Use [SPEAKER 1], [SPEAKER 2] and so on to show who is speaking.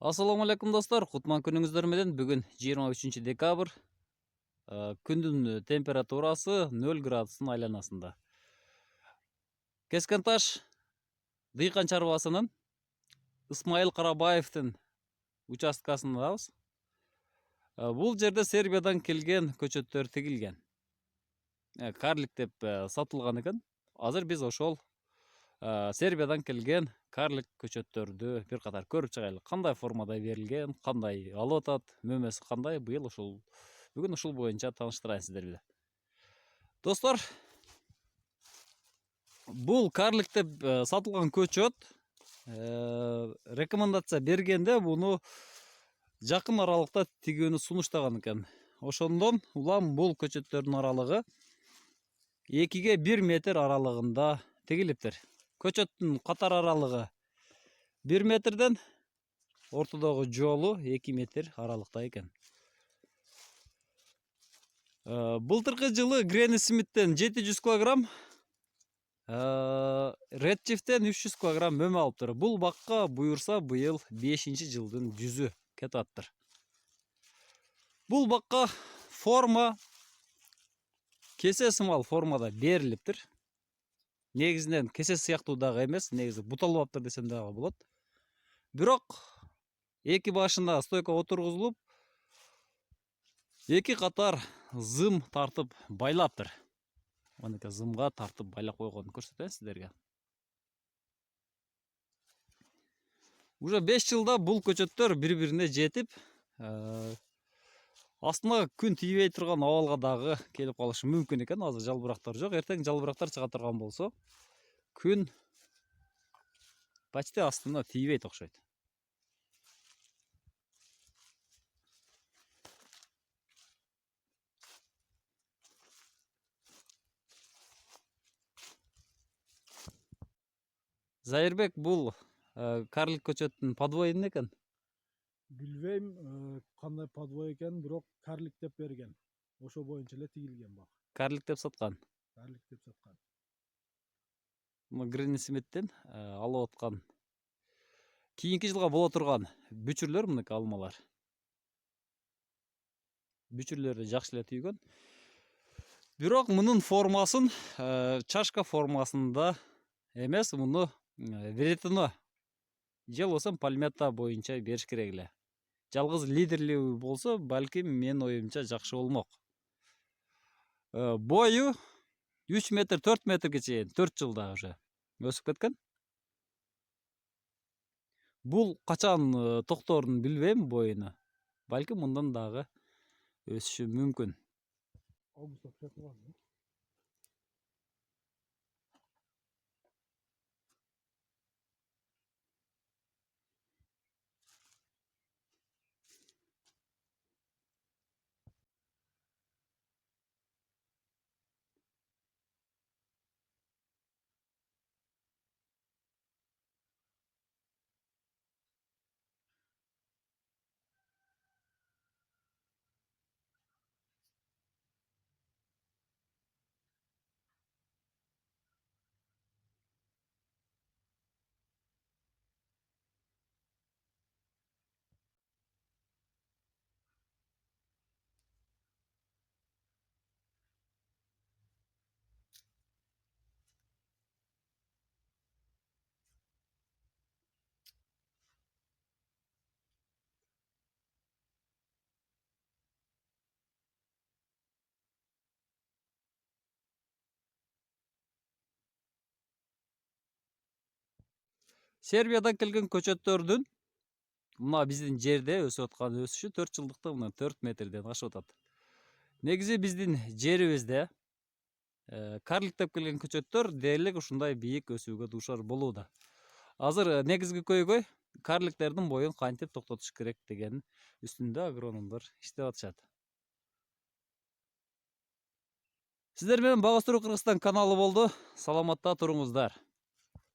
[SPEAKER 1] Ассаламу алейкум достар, кутман күнүңүздөр менен. Бүгүн 23 декабрь. Күндүн температурасы 0 градустун айланасында. Кескен таш дыйкан чарбасынын Исмайыл Карабаевдин участкасындабыз. Бул жерде Сербиядан келген көчөттөр тигилген. Карлик деп сатылган экен. Азыр биз ошол Сербиядан келген карлик көчөттөрдү бир катар көрүп чыгайлы. Кандай формада берилген, кандай алып атат, мөмөсү кандай, бүгүн ушул боюнча тааныштырайын сиздер менен. Достор, бул карлик деп сатылган көчөт рекомендация бергенде буну жакын аралыкта тигүүнү сунуштаган экен. Ошондон улам бул көчөттөрдүн аралыгы 2-ге 1 метр аралыгында тигилиптир. Көчөттүн катар аралыгы 1 метрден, ортодогу жолу 2 метр аралыкта экен. Былтыркы жылы Гренни Смиттен 700 килограмм, Редчифтен 300 килограмм мөмө алыптыр. Бул бакка буюрса быйыл 5-жылдын жүзү кетип аттыр. Бул бакка форма кесе сымал формада берилиптир. Негизинен кесе сыяктуу дагы эмес, негизи буталбаптыр десем дагы болот. Бирок эки башына стойка отургузулуп, эки катар зым тартып байлаптыр. Мынакей зымга тартып байлап койгонун көрсөтөйүн сиздерге. Уже 5 жылда бул көчөттөр бири-бирине жетип, астына күн тийбей турган абалга дагы келип калышы мүмкүн экен. Азыр жалбырактар жок, эртең жалбырактар чыга турган болсо, күн почти астына тийбейт окшойт. Зайырбек, бул карлик көчөттүн подвойу эмне экен?
[SPEAKER 2] Билбейм кандай подвой экен, бирок карлик деп берген. Ошо боюнча эле тигилген бак.
[SPEAKER 1] Карлик деп саткан.
[SPEAKER 2] Карлик деп саткан.
[SPEAKER 1] Гренни Смиттен алып аткан. Кийинки жылга боло турган бүчүрлөр мынакей алмалар. Бүчүрлөрү жакшы эле түйгөн. Бирок мунун формасын чашка формасында эмес, муну веретено же болбосо пальмета боюнча бериш керек эле. Жалгыз лидерлүү болсо, балким менин оюмча жакшы болмок. Бою 3 метр, 4 метрге чейин 4 жылда уже өсүп кеткен. Бул качан токторун билбейм боюну. Балким мындан дагы өсүшү мүмкүн. Сербиядан келген көчөттөрдүн мына биздин жерде өсүп аткан өсүшү 4 жылдыкта мына 4 метрден ашып атат. Негизи биздин жерибизде карлик деп келген көчөттөр дээрлик ушундай бийик өсүүгө дуушар болууда. Азыр негизги көйгөй карликтердин боюн кантип токтотуш керек деген үстүндө агрономдор иштеп атышат. Сиздер менен Бага Өстүрүү Кыргызстан каналы болду. Саламатта туруңуздар.